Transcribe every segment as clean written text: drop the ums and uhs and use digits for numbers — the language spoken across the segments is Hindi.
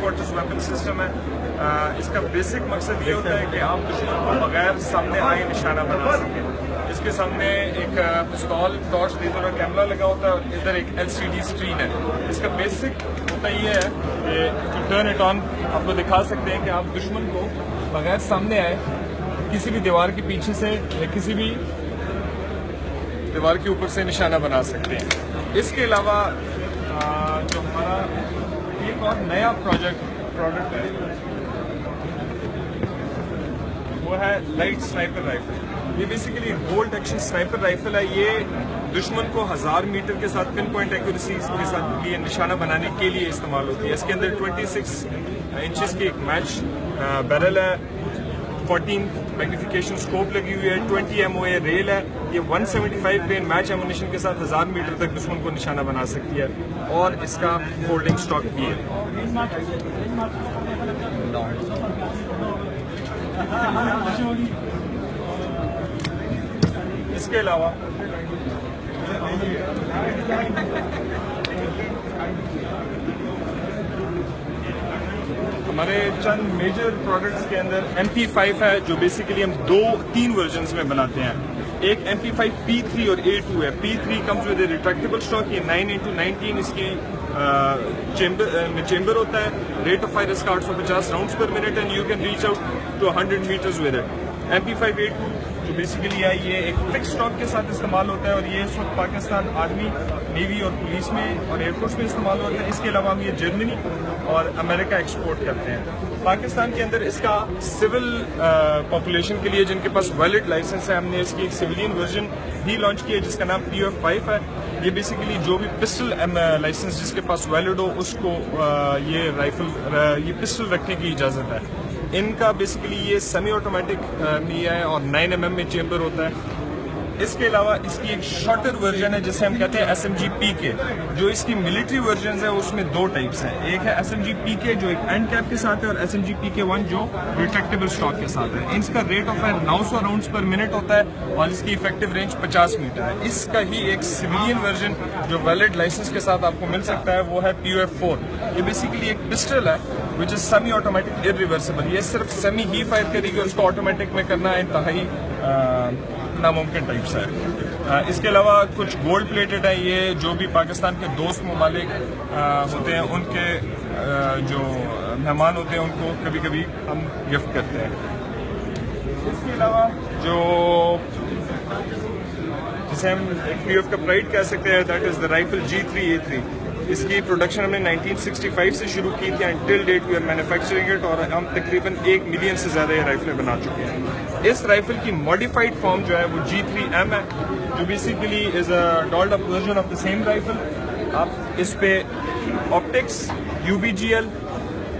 क्वार्टर्स वेपन सिस्टम है। इसका बेसिक मकसद ये होता है कि आप दुश्मन को बगैर सामने आए निशाना बना सकें। इसके सामने एक पिस्तौल, टॉर्च, लेजर और कैमरा लगा होता है और इधर एक LCD स्क्रीन है। इसका बेसिक होता ये है कि टर्न इट ऑन आपको दिखा सकते हैं कि आप दुश्मन को बगैर सामने आए किसी भी दीवार के पीछे से या किसी भी दीवार के ऊपर से निशाना बना सकते हैं। इसके अलावा जो हमारा एक और नया प्रोडक्ट है वो है लाइट स्नाइपर राइफल। ये basically bolt action sniper rifle है। ये दुश्मन को 1000 मीटर के साथ पिन पॉइंट एक्यूरेसी के साथ लिए निशाना बनाने के लिए इस्तेमाल होती है। इसके अंदर 26 इंचेस की एक मैच बैरल है, 14 मैग्निफिकेशन स्कोप लगी हुई है, 20 MOA रेल है। ये 175 ग्रेन मैच एमुनेशन के साथ 1000 मीटर तक दुश्मन को निशाना बना सकती है और इसका फोल्डिंग स्टॉक भी है। इसके अलावा हमारे चंद मेजर प्रोडक्ट्स के अंदर MP5 है जो बेसिकली हम 2-3 वर्जन्स में बनाते हैं। एक MP5 P3 और A2 है। P3 comes with retractable stock. ये 9x19 इसकी चेंबर होता है। रेट ऑफ फायर इसका 850 rounds per minute and you can reach out to 100 metres with it. MP5 A2 जो बेसिकली है ये एक फिक्स स्टॉक के साथ इस्तेमाल होता है और ये इस वक्त पाकिस्तान आर्मी, नेवी और पुलिस में और एयरफोर्स में इस्तेमाल होता है। इसके अलावा हम ये जर्मनी और अमेरिका एक्सपोर्ट करते हैं। पाकिस्तान के अंदर इसका सिविल पॉपुलेशन के लिए जिनके पास वैलिड लाइसेंस है, हमने इसकी एक सिविलियन वर्जन भी लॉन्च किया जिसका नाम PF5 है। ये बेसिकली जो भी पिस्टल लाइसेंस जिसके पास वैलिड हो उसको ये पिस्टल रखने की इजाज़त है। इनका बेसिकली ये सेमी ऑटोमेटिक भी है और 9 mm में चेंबर होता है। इसके अलावा इसकी एक शॉर्टर वर्जन है जिसे हम कहते हैं SMG PK। जो इसकी मिलिट्री वर्जन है उसमें 2 टाइप्स हैं। एक है SMG PK जो एक एंड कैप के साथ है और SMG PK1 जो रिट्रैक्टेबल स्टॉक के साथ है। इसका rate of fire 900 rounds per minute होता है और इसकी इफेक्टिव रेंज 50 मीटर है। इसका ही एक सिविलियन वर्जन जो वैलिड लाइसेंस के साथ आपको मिल सकता है वो है PF4। ये बेसिकली एक पिस्टल है which is semi automatic irreversible. ये सिर्फ सेमी ही फायर करेगी, उसको ऑटोमेटिक में करना इंतहाई नामुमकिन टाइप से है। इसके अलावा कुछ गोल्ड प्लेटेड है। ये जो भी पाकिस्तान के दोस्त ममालिक होते हैं उनके जो मेहमान होते हैं उनको कभी कभी हम गिफ्ट करते हैं। इसके अलावा जो जिसे हम एक PF का प्राइड कह सकते हैं that is the rifle G3A3। इसकी प्रोडक्शन हमने 1965 से शुरू की थी and till date we are manufacturing it और हम तकरीबन 1 मिलियन से ज़्यादा ये राइफलें बना चुके हैं। इस राइफल की मॉडिफाइड फॉर्म जो है वो G3M है जो basically is a dolled up version of the same rifle. आप इस पे optics, UBGL,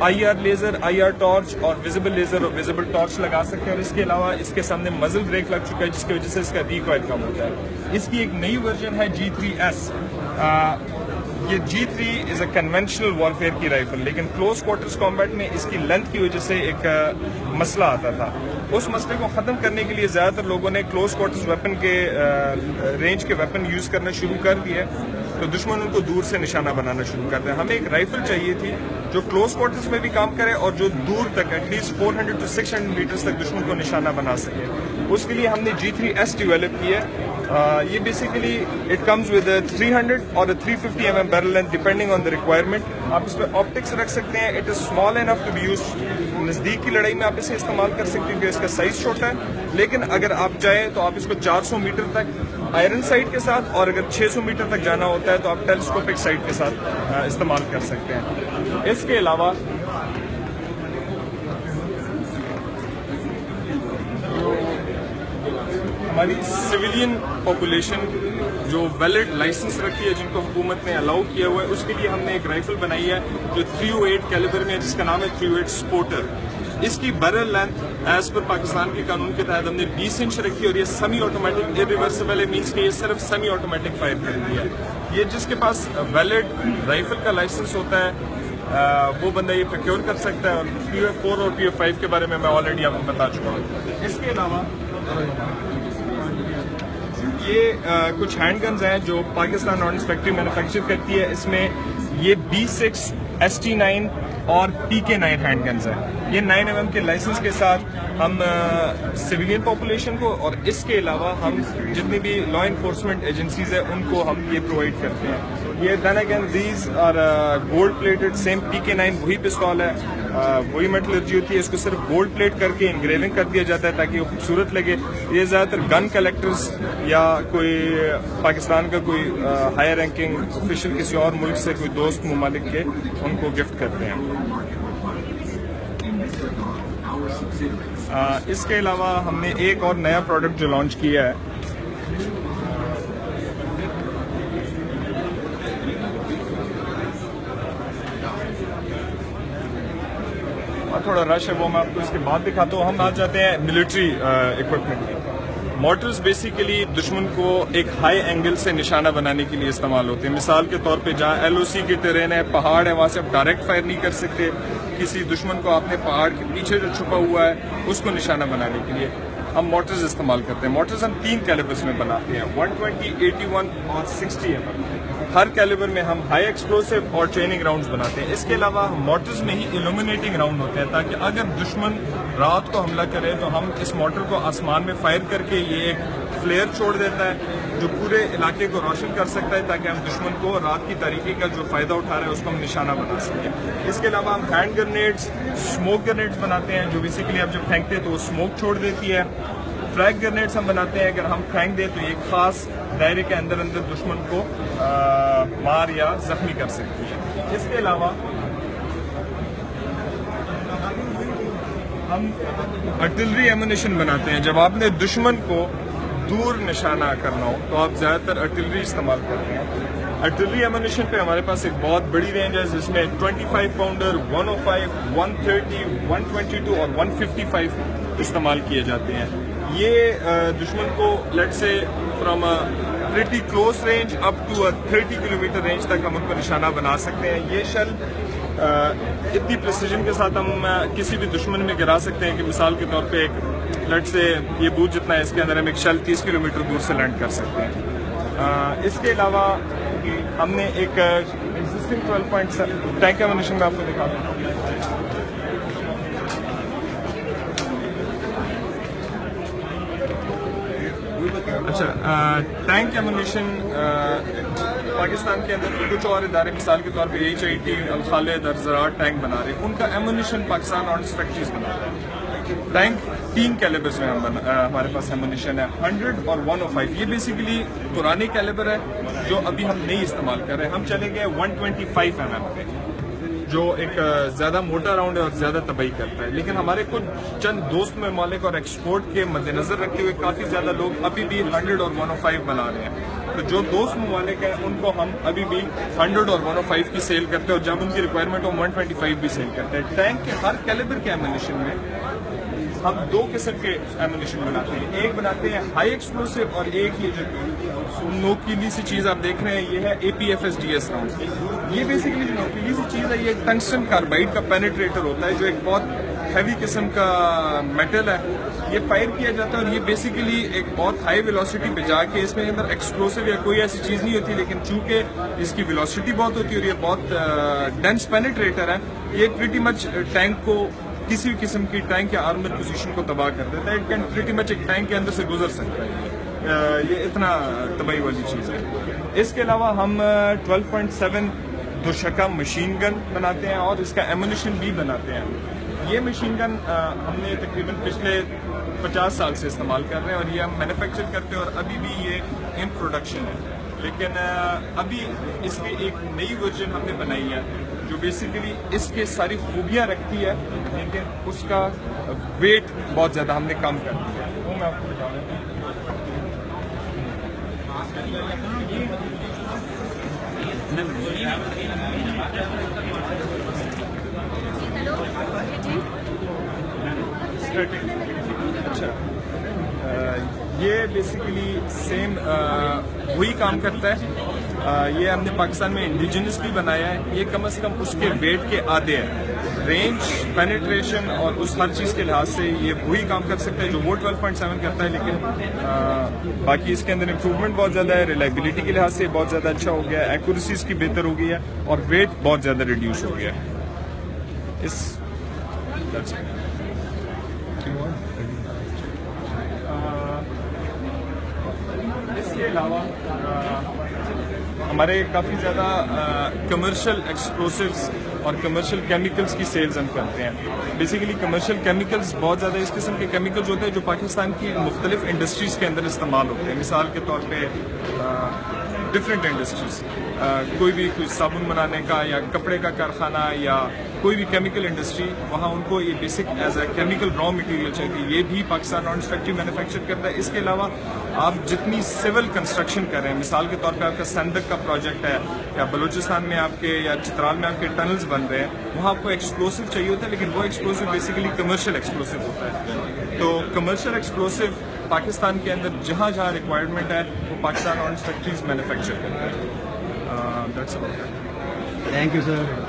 IR laser, IR torch और विजिबल लेजर और विजिबल टॉर्च लगा सकते हैं और इसके अलावा इसके सामने मजल ब्रेक लग चुका है जिसकी वजह से इसका रिकॉइल कम होता है। इसकी एक नई वर्जन है G3S। ये G3 is a conventional warfare की राइफल, लेकिन क्लोज क्वार्टर्स कॉम्बैट में इसकी लेंथ की वजह से एक मसला आता था। उस मसले को ख़त्म करने के लिए ज़्यादातर लोगों ने क्लोज क्वार्टर्स वेपन के रेंज के वेपन यूज़ करना शुरू कर दिए तो दुश्मन उनको दूर से निशाना बनाना शुरू करते हैं। हमें एक राइफल चाहिए थी जो क्लोज क्वार्टर्स में भी काम करे और जो दूर तक एटलीस्ट 400 to 600 मीटर्स तक दुश्मन को निशाना बना सके। उसके लिए हमने G3S डेवलप की है। ये बेसिकली इट कम्स विद 300 और 350 mm barrel length depending on the requirement. आप इस पर ऑप्टिक्स रख सकते हैं। It is small enough to be use. नज़दीक की लड़ाई में आप इसे इस्तेमाल कर सकते हैं क्योंकि इसका साइज छोटा है, लेकिन अगर आप चाहें तो आप इसको 400 मीटर तक आयरन साइट के साथ और अगर 600 मीटर तक जाना होता है तो आप टेलीस्कोपिक साइट के साथ इस्तेमाल कर सकते हैं। इसके अलावा हमारी सिविलियन पॉपुलेशन जो वैलिड लाइसेंस रखती है जिनको हुकूमत ने अलाउ किया हुआ है उसके लिए हमने एक राइफल बनाई है जो 308 कैलिबर में है जिसका नाम है 308 स्पोर्टर। इसकी barrel length as per Pakistan के कानून के तहत हमने 20 इंच रखी और ये सेमी ऑटोमेटिक इरिवर्सिबल है, मींस कि ये सिर्फ सेमी ऑटोमेटिक फायर करती है। ये जिसके पास वैलिड राइफल का लाइसेंस होता है वो बंदा ये प्रोक्योर कर सकता है और PF4 और PF5 के बारे में मैं ऑलरेडी आपको बता चुका हूँ। इसके अलावा ये कुछ हैंडगन्स हैं जो पाकिस्तान ऑर्डिनेंस फैक्ट्री मैन्युफैक्चर करती है। इसमें ये B6 ST9 और PK9 हैंड गन्स है। ये 9mm के लाइसेंस के साथ हम सिविलियन पॉपुलेशन को और इसके अलावा हम जितनी भी लॉ इन्फोर्समेंट एजेंसीज है उनको हम ये प्रोवाइड करते हैं। ये then again these are gold plated, same PK9 वही पिस्तौल है, वही मेटलर्जी होती है, इसको सिर्फ गोल्ड प्लेट करके इंग्रेविंग कर दिया जाता है ताकि वो खूबसूरत लगे। ये ज़्यादातर गन कलेक्टर्स या कोई पाकिस्तान का कोई हायर रैंकिंग ऑफिशियल किसी और मुल्क से कोई दोस्त ममालिक के उनको गिफ्ट करते हैं। इसके अलावा हमने एक और नया प्रोडक्ट जो लॉन्च किया है, थोड़ा रश है वो मैं आपको इसके बाद दिखाता हूँ। हम आ जाते हैं मिलिट्री इक्विपमेंट। मोटर्स बेसिकली दुश्मन को एक हाई एंगल से निशाना बनाने के लिए इस्तेमाल होते हैं। मिसाल के तौर पे जहाँ LOC की टेरेन है, पहाड़ है, वहाँ से आप डायरेक्ट फायर नहीं कर सकते। किसी दुश्मन को आपने पहाड़ के पीछे जो छुपा हुआ है उसको निशाना बनाने के लिए हम मोटर्स इस्तेमाल करते हैं। मोटर्स हम 3 कैलिबर्स में बनाते हैं, 120, 81 और 60 mm। हर कैलिबर में हम हाई एक्सप्लोसिव और ट्रेनिंग राउंड्स बनाते हैं। इसके अलावा मोटर्स में ही इल्यूमिनेटिंग राउंड होते हैं ताकि अगर दुश्मन रात को हमला करे तो हम इस मोटर को आसमान में फायर करके ये एक फ्लेयर छोड़ देता है जो पूरे इलाके को रोशन कर सकता है ताकि हम दुश्मन को रात की तारीकी का जो फायदा उठा रहा है उसको हम निशाना बना सकें। इसके अलावा हम हैंड ग्रेनेड्स, स्मोक ग्रेनेड्स बनाते हैं जो बेसिकली आप जब फेंकते हैं तो वो स्मोक छोड़ देती है। फ्लैग ग्रेनेड्स हम बनाते हैं, अगर हम फेंक दें तो एक खास दायरे के अंदर अंदर दुश्मन को मार या जख्मी कर सकती है। इसके अलावा हम आर्टिलरी एमुनेशन बनाते हैं। जब आपने दुश्मन को दूर निशाना करना हो तो आप ज़्यादातर आर्टिलरी इस्तेमाल करते हैं। आर्टिलरी एमुनेशन पे हमारे पास एक बहुत बड़ी रेंज है जिसमें 25 पाउंडर, 105, 130, 122 और 155 इस्तेमाल किए जाते हैं। ये दुश्मन को let's say from pretty close range up to 30 kilometre range तक हम उनको निशाना बना सकते हैं। ये शल इतनी प्रिसीजन के साथ हम किसी भी दुश्मन में गिरा सकते हैं कि मिसाल के तौर पे एक लेट से ये बूथ जितना है इसके अंदर हम एक शल 30 किलोमीटर दूर से लैंड कर सकते हैं। इसके अलावा हमने एक एग्जिस्टिंग 12.7 टैंक एमुनेशन में आपको दिखा दूँ। अच्छा, टैंक एमुनेशन पाकिस्तान के अंदर कुछ और इदारे मिसाल के तौर पे HIT, अल खालिद और ज़राअत टैंक बना रहे हैं, उनका एमुनेशन पाकिस्तान आर्म्स फैक्ट्रीज बना रहा है। टैंक 3 कैलिबर्स में हमारे पास एमुनेशन है, 100 और 105। ये बेसिकली पुराने कैलिबर है जो अभी हम नहीं इस्तेमाल कर रहे हैं। हम चले गए 125 mm पे जो एक ज़्यादा मोटा राउंड है और ज़्यादा तबाही करता है। लेकिन हमारे कुछ चंद दोस्त ममालिक और एक्सपोर्ट के मद्देनजर रखते हुए काफ़ी ज़्यादा लोग अभी भी 100 और 105 बना रहे हैं। तो जो दोस्त ममालिक हैं उनको हम अभी भी 100 और 105 की सेल करते हैं और जब उनकी रिक्वायरमेंट हो 125 भी सेल करते हैं। टैंक के हर कैलिबर के एमुनेशन में हम 2 किस्म के एमुनेशन बनाते हैं। एक बनाते हैं हाई एक्सप्लोसिव और एक ये जो नोकीली सी चीज़ आप देख रहे हैं ये है APFS-DS राउंड। ये बेसिकली जो नोकीली सी चीज़ है ये टंगस्टन कार्बाइड का पेनिट्रेटर होता है जो एक बहुत हैवी किस्म का मेटल है। ये फायर किया जाता है और ये बेसिकली एक बहुत हाई वेलोसिटी पे जाके इसमें अंदर एक्सप्लोसिव या कोई ऐसी चीज़ नहीं होती, लेकिन चूंकि इसकी वेलोसिटी बहुत होती है और ये बहुत डेंस पेनिट्रेटर है, ये प्रीटी मच टैंक को किसी भी किस्म की टैंक या आर्मर पोजीशन को तबाह कर देता है। इट कैन प्रीटी मच एक टैंक के अंदर से गुजर सकता है। ये इतना तबाही वाली चीज़ है। इसके अलावा हम 12.7 दुशका मशीन गन बनाते हैं और इसका एमुनेशन भी बनाते हैं। ये मशीन गन हमने तकरीबन पिछले 50 साल से इस्तेमाल कर रहे हैं और ये हम मैन्युफैक्चर करते हैं और अभी भी ये इन प्रोडक्शन है। लेकिन अभी इसकी एक नई वर्जन हमने बनाई है जो बेसिकली इसके सारी खूबियाँ रखती है, लेकिन उसका वेट बहुत ज़्यादा हमने कम कर दिया है। वो मैं आपको बता देता हूँ। अच्छा, ये बेसिकली सेम वही काम करता है। ये हमने पाकिस्तान में इंडिजिनस भी बनाया है। ये कम से कम उसके वेट के आधे है। रेंज, पेनिट्रेशन और उस हर चीज़ के लिहाज से ये वही काम कर सकता है जो वो 12.7 करता है, लेकिन बाकी इसके अंदर इम्प्रूवमेंट बहुत ज़्यादा है। रिलायबिलिटी के लिहाज से बहुत ज़्यादा अच्छा हो गया है, एक्यूरेसी इसकी बेहतर हो गई है और वेट बहुत ज़्यादा रिड्यूस हो गया है। इस that's it. इसके अलावा हमारे काफ़ी ज़्यादा कमर्शियल एक्सप्लोसिव्स और कमर्शियल केमिकल्स की सेल्स हम करते हैं। बेसिकली कमर्शियल केमिकल्स बहुत ज़्यादा इस किस्म के केमिकल्स होते हैं जो पाकिस्तान की मुख्तलिफ इंडस्ट्रीज़ के अंदर इस्तेमाल होते हैं। मिसाल के तौर पे डिफरेंट इंडस्ट्रीज़, कोई साबुन बनाने का या कपड़े का कारखाना या कोई भी केमिकल इंडस्ट्री, वहाँ उनको ये basic as a chemical raw material चाहिए। ये भी पाकिस्तान ऑरेंज फैक्ट्री मैन्युफैक्चर करता है। इसके अलावा आप जितनी सिविल कंस्ट्रक्शन कर रहे हैं, मिसाल के तौर पे आपका संदक का प्रोजेक्ट है या बलूचिस्तान में आपके या चित्राल में आपके टनल्स बन रहे हैं, वहाँ आपको एक्सप्लोसिव चाहिए होता है, लेकिन वो एक्सप्लोसिव बेसिकली कमर्शियल एक्सप्लोसिव होता है। तो कमर्शियल एक्सप्लोसिव पाकिस्तान के अंदर जहाँ जहाँ रिक्वायरमेंट है वो पाकिस्तान ऑरेंज फैक्ट्रीज मैन्युफैक्चर करते हैं। Thank you sir.